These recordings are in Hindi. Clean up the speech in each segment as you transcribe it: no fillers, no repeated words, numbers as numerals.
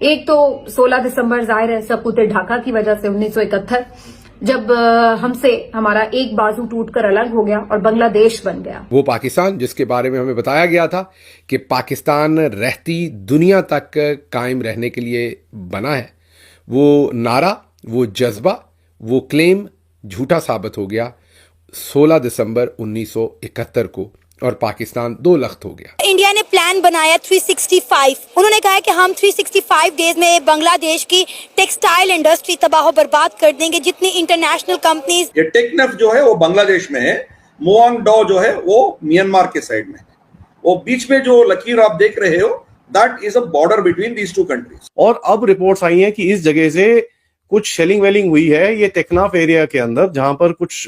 एक तो 16 दिसंबर जाहिर है सपूत ढाका की वजह से 1971 जब हमसे हमारा एक बाजू टूटकर अलग हो गया और बांग्लादेश बन गया। वो पाकिस्तान जिसके बारे में हमें बताया गया था कि पाकिस्तान रहती दुनिया तक कायम रहने के लिए बना है, वो नारा, वो जज्बा, वो क्लेम झूठा साबित हो गया 16 दिसंबर 1971 को और पाकिस्तान दो लख्त हो गया। इंडिया ने प्लान बनाया 365। उन्होंने कहा कि हम 365 डेज में बांग्लादेश की टेक्सटाइल इंडस्ट्री तबाह बर्बाद कर देंगे। जितनी इंटरनेशनल कंपनीज, ये टेक्नफ जो है वो बांग्लादेश में है, मोआंग डो जो है वो म्यांमार के साइड में है। वो बीच में जो लकीर आप देख रहे हो, that is a border between these two countries. और अब रिपोर्ट्स आई हैं कि इस जगह से कुछ शेलिंग वेलिंग हुई है ये टेक्नाफ एरिया के अंदर, जहां पर कुछ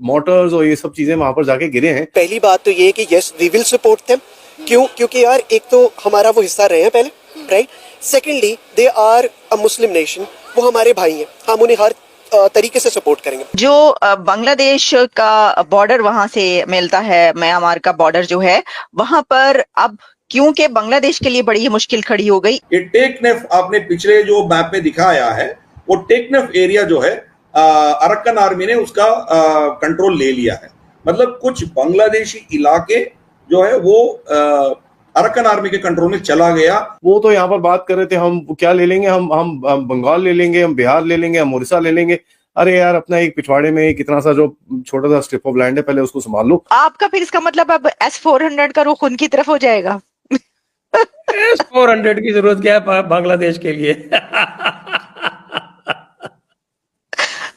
मोटर्स और ये सब चीजें वहां पर जाके गिरे हैं। पहली बात तो ये है कि yes we will support them. क्यों? क्योंकि यार एक तो हमारा वो हिस्सा रहे हैं पहले, right. Secondly they are a Muslim nation, वो हमारे भाई हैं, हम उन्हें हर तरीके से सपोर्ट करेंगे। जो बांग्लादेश का बॉर्डर वहां से मिलता है, म्यांमार का बॉर्डर जो है वहां पर अब क्योंकि बांग्लादेश के लिए बड़ी मुश्किल खड़ी हो गई। ये टेक्नफ आपने पिछले जो मैप में दिखाया है, वो टेक्नफ एरिया जो है अरक्कन आर्मी ने उसका कंट्रोल ले लिया है। मतलब कुछ बांग्लादेशी इलाके जो है वो अरक्कन आर्मी के कंट्रोल में चला गया। वो तो यहाँ पर बात कर रहे थे हम क्या ले लेंगे, हम बंगाल ले लेंगे, हम बिहार ले लेंगे, हम उड़ीसा ले लेंगे। अरे यार, अपना एक पिछवाड़े में एक इतना सा जो छोटा सा स्ट्रिप ऑफ लैंड है, पहले उसको संभाल लो। आपका फिर इसका मतलब अब S-400 का रुख उनकी तरफ हो जाएगा। S-400 की जरूरत क्या है बांग्लादेश के लिए?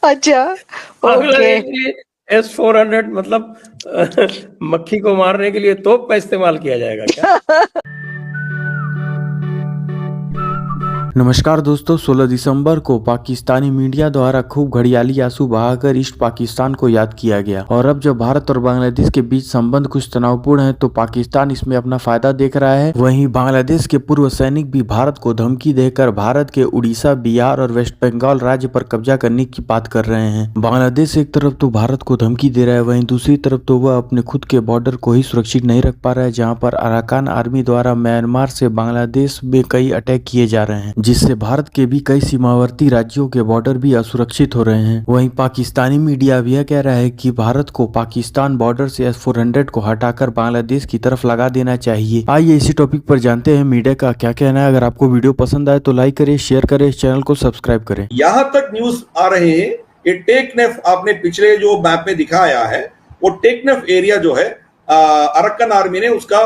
अच्छा, ओके। S-400 मतलब मक्खी को मारने के लिए तोप का इस्तेमाल किया जाएगा क्या? नमस्कार दोस्तों, 16 दिसंबर को पाकिस्तानी मीडिया द्वारा खूब घड़ियाली आंसू बहाकर ईस्ट पाकिस्तान को याद किया गया। और अब जब भारत और बांग्लादेश के बीच संबंध कुछ तनावपूर्ण है तो पाकिस्तान इसमें अपना फायदा देख रहा है। वहीं बांग्लादेश के पूर्व सैनिक भी भारत को धमकी देकर भारत के उड़ीसा, बिहार और वेस्ट बंगाल राज्य पर कब्जा करने की बात कर रहे हैं। बांग्लादेश एक तरफ तो भारत को धमकी दे रहा है, वहीं दूसरी तरफ तो वह अपने खुद के बॉर्डर को ही सुरक्षित नहीं रख पा रहा है, जहाँ पर अराकान आर्मी द्वारा म्यांमार से बांग्लादेश में कई अटैक किए जा रहे हैं, जिससे भारत के भी कई सीमावर्ती राज्यों के बॉर्डर भी असुरक्षित हो रहे हैं। वहीं पाकिस्तानी मीडिया भी यह कह रहा है कि भारत को पाकिस्तान बॉर्डर से S-400 को हटाकर बांग्लादेश की तरफ लगा देना चाहिए। आइए इसी टॉपिक पर जानते हैं मीडिया का क्या कहना है। अगर आपको वीडियो पसंद आए तो लाइक करें, शेयर करें, इस चैनल को सब्सक्राइब करें। यहां तक न्यूज आ रहे हैं कि टेक्नफ आपने पिछले जो मैप में दिखाया है, वो टेक्नफ एरिया जो है अरक्कन आर्मी ने उसका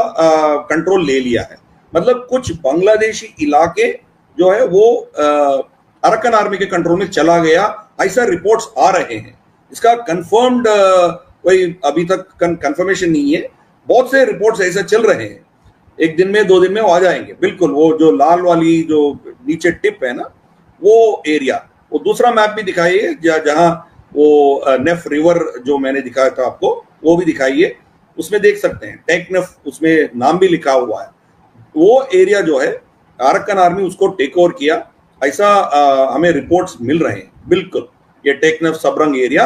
कंट्रोल ले लिया है। मतलब कुछ बांग्लादेशी इलाके जो है वो अरक्कन आर्मी के कंट्रोल में चला गया, ऐसा रिपोर्ट्स आ रहे हैं। इसका कंफर्म्ड कोई अभी तक कंफर्मेशन नहीं है। बहुत से रिपोर्ट्स ऐसे चल रहे हैं, एक दिन में 2 दिन में वो आ जाएंगे। बिल्कुल वो जो लाल वाली जो नीचे टिप है ना, वो एरिया, वो दूसरा मैप भी दिखाइए जहां वो नेफ रिवर जो मैंने दिखाया था आपको, वो भी दिखाइए। उसमें देख सकते हैं टेक्नफ, उसमें नाम भी लिखा हुआ है। वो एरिया जो है अरक्कन आर्मी उसको टेक ओवर किया, ऐसा हमें रिपोर्ट्स मिल रहे हैं। बिल्कुल ये टेक्नफ सबरंग एरिया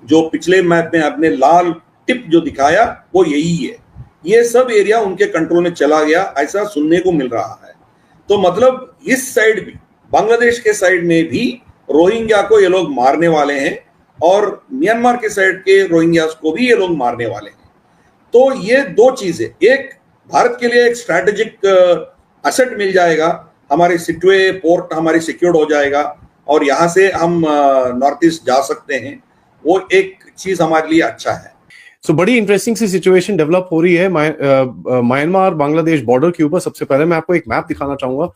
जो पिछले मैप में आपने लाल टिप जो दिखाया वो यही है। ये सब एरिया उनके कंट्रोल में चला गया, ऐसा सुनने को मिल रहा है। तो मतलब इस साइड भी, बांग्लादेश के साइड में भी रोहिंग्या को ये लोग मारने वाले हैं और म्यांमार के साइड के रोहिंग्यास को भी ये लोग मारने वाले हैं। तो ये दो चीजें, एक भारत के लिए एक स्ट्रैटेजिक असेट मिल जाएगा, हमारे सिटवे पोर्ट हमारी सिक्योर्ड हो जाएगा और यहाँ से हम नॉर्थ ईस्ट जा सकते हैं। वो एक चीज हमारे लिए अच्छा है। सो बड़ी इंटरेस्टिंग सी सिचुएशन डेवलप हो रही है म्यांमार बांग्लादेश बॉर्डर के ऊपर। सबसे पहले मैं आपको एक मैप दिखाना चाहूंगा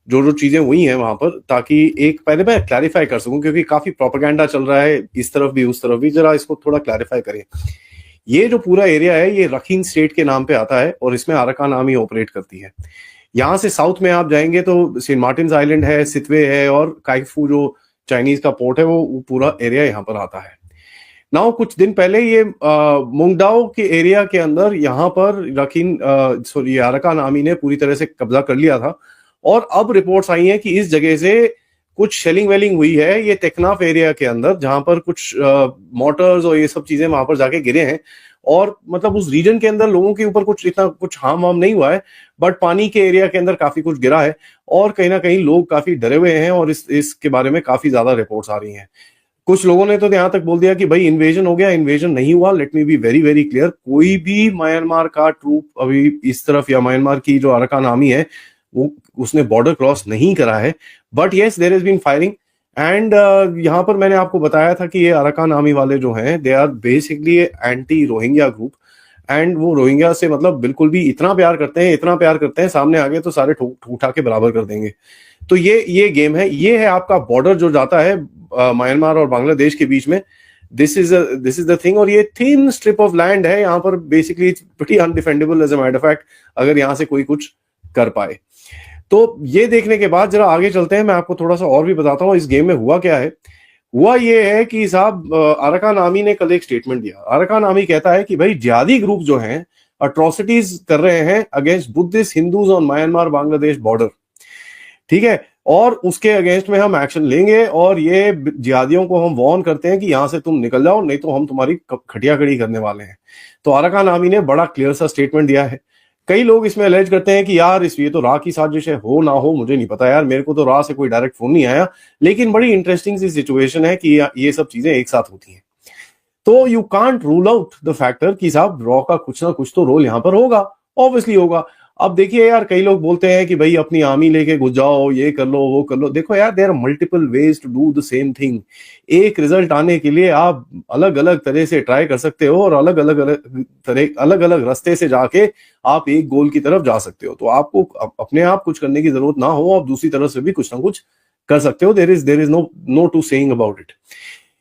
जो चीजें हुई हैं वहां पर, ताकि एक पहले मैं क्लैरिफाई कर सकूं, क्योंकि काफी प्रोपेगेंडा चल रहा है इस तरफ भी उस तरफ भी। जरा इसको थोड़ा क्लैरिफाई करें। ये जो पूरा एरिया है ये रखीन स्टेट के नाम पे आता है और इसमें अराकान आर्मी ऑपरेट करती है। यहाँ से साउथ में आप जाएंगे तो सेंट मार्टिन आइलैंड है, सितवे है और काइफू जो चाइनीज का पोर्ट है, वो पूरा एरिया यहाँ पर आता है। नाउ कुछ दिन पहले ये मुंगडाओ के एरिया के अंदर यहाँ पर अराकान आर्मी ने पूरी तरह से कब्जा कर लिया था और अब रिपोर्ट्स आई हैं कि इस जगह से कुछ शेलिंग वेलिंग हुई है ये टेक्नाफ एरिया के अंदर, जहां पर कुछ मोटर्स और ये सब चीजें वहां पर जाके गिरे हैं, और मतलब उस रीजन के अंदर लोगों के ऊपर कुछ इतना कुछ हार्म वार्म नहीं हुआ है, बट पानी के एरिया के अंदर काफी कुछ गिरा है, और कहीं ना कहीं लोग काफी डरे हुए हैं, और इसके बारे में काफी ज्यादा रिपोर्ट्स आ रही हैं। कुछ लोगों ने तो यहाँ तक बोल दिया कि भाई इन्वेजन हो गया, इन्वेजन नहीं हुआ। Let me be very very clear, कोई भी म्यांमार का ट्रूप अभी इस तरफ, या म्यांमार की जो अराकान आर्मी है वो उसने बॉर्डर क्रॉस नहीं करा है, but yes there is been firing. And यहाँ पर मैंने आपको बताया था कि ये अराकान आर्मी वाले जो हैं they are basically anti Rohingya group, and वो रोहिंग्या से मतलब बिल्कुल भी इतना प्यार करते हैं, सामने आ गए तो सारे ठूक उठा के बराबर कर देंगे। तो ये गेम है, ये है आपका बॉर्डर जो जाता है म्यांमार और बांग्लादेश के बीच में। दिस इज द थिंग, और ये थिन स्ट्रिप ऑफ लैंड है यहाँ पर, basically pretty undefendable as a matter of fact, अगर यहाँ से कोई कुछ कर पाए। तो ये देखने के बाद जरा आगे चलते हैं, मैं आपको थोड़ा सा और भी बताता हूँ इस गेम में हुआ क्या है। हुआ ये है कि साहब अराकान आर्मी ने कल एक स्टेटमेंट दिया। अराकान आर्मी कहता है कि भाई जिहादी ग्रुप जो हैं अट्रॉसिटीज कर रहे हैं against Buddhist Hindus on Myanmar Bangladesh border, ठीक है, और उसके अगेंस्ट में हम एक्शन लेंगे, और ये जिहादियों को हम वार्न करते हैं कि यहां से तुम निकल जाओ, नहीं तो हम तुम्हारी खटिया खड़ी करने वाले हैं। तो अराकान आर्मी ने बड़ा क्लियर सा स्टेटमेंट दिया है। कई लोग इसमें अलेज करते हैं कि यार ये तो रा की साजिश है, हो ना हो मुझे नहीं पता यार, मेरे को तो रा से कोई डायरेक्ट फोन नहीं आया, लेकिन बड़ी इंटरेस्टिंग सी सिचुएशन है कि ये सब चीजें एक साथ होती हैं। तो you can't rule out the factor कि साहब रॉ का कुछ ना कुछ तो रोल यहां पर होगा, ऑब्वियसली होगा। अब देखिए यार, कई लोग बोलते हैं कि भाई अपनी आर्मी लेके घुस जाओ, ये कर लो वो कर लो। देखो यार, there are multiple ways to do the same thing. एक रिजल्ट आने के लिए आप अलग अलग तरह से ट्राई कर सकते हो, और अलग अलग रास्ते से जाके आप एक गोल की तरफ जा सकते हो। तो आपको अपने आप कुछ करने की जरूरत ना हो, आप दूसरी तरफ से भी कुछ ना कुछ कर सकते हो। There is no to saying about it.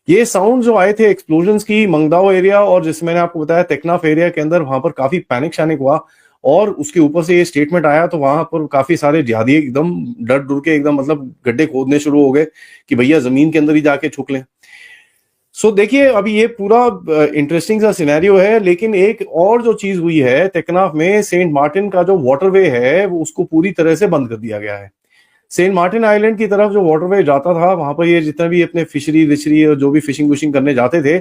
ये साउंड जो आए थे एक्सप्लोजन्स की मंगदाओ एरिया, और जिसमें मैंने आपको बताया टेक्नाफ एरिया के अंदर, वहां पर काफी पैनिक शैनिक हुआ, और उसके ऊपर से ये स्टेटमेंट आया तो वहां पर काफी सारे जिहादी एकदम डर डर के एकदम मतलब गड्ढे खोदने शुरू हो गए कि भैया जमीन के अंदर ही जाके छुप लें। सो देखिए, अभी ये पूरा इंटरेस्टिंग सा सिनेरियो है। लेकिन एक और जो चीज हुई है टेक्नाफ में, सेंट मार्टिन का जो वाटरवे है वो उसको पूरी तरह से बंद कर दिया गया है। सेंट मार्टिन आइलैंड की तरफ जो वाटरवे जाता था, वहां पर ये जितने भी अपने फिशरी विशरी और जो भी फिशिंग विशिंग करने जाते थे,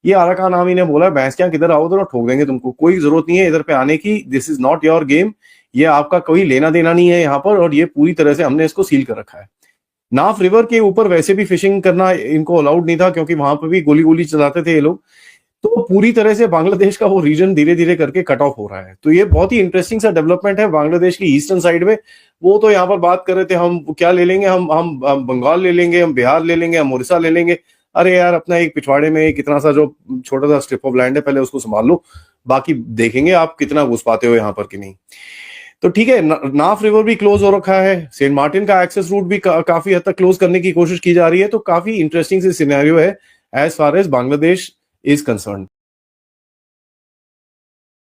ये अराकान आर्मी ने बोला भैंस क्या किधर आओ तो ठोक देंगे तुमको, कोई जरूरत नहीं है इधर पे आने की, this is not your game, ये आपका कोई लेना देना नहीं है यहाँ पर, और ये पूरी तरह से हमने इसको सील कर रखा है। नाफ रिवर के ऊपर वैसे भी फिशिंग करना इनको अलाउड नहीं था, क्योंकि वहां पर भी गोली चलाते थे ये लोग। तो पूरी तरह से बांग्लादेश का वो रीजन धीरे धीरे करके कट ऑफ हो रहा है। तो ये बहुत ही इंटरेस्टिंग सा डेवलपमेंट है बांग्लादेश की ईस्टर्न साइड में। वो तो यहाँ पर बात कर रहे थे हम क्या ले लेंगे, हम बंगाल ले लेंगे, हम बिहार ले लेंगे, हम उड़ीसा ले लेंगे। अरे यार, अपना एक पिछवाड़े में कितना सा जो छोटा सा स्ट्रिप ऑफ लैंड है, पहले उसको संभाल लो, बाकी देखेंगे आप कितना घुस पाते हो यहाँ पर कि नहीं। तो ठीक है, नाफ रिवर भी क्लोज हो रखा है, सेंट मार्टिन का एक्सेस रूट भी काफी हद तक क्लोज करने की कोशिश की जा रही है। तो काफी इंटरेस्टिंग सी सिनेरियो है as far as Bangladesh is concern.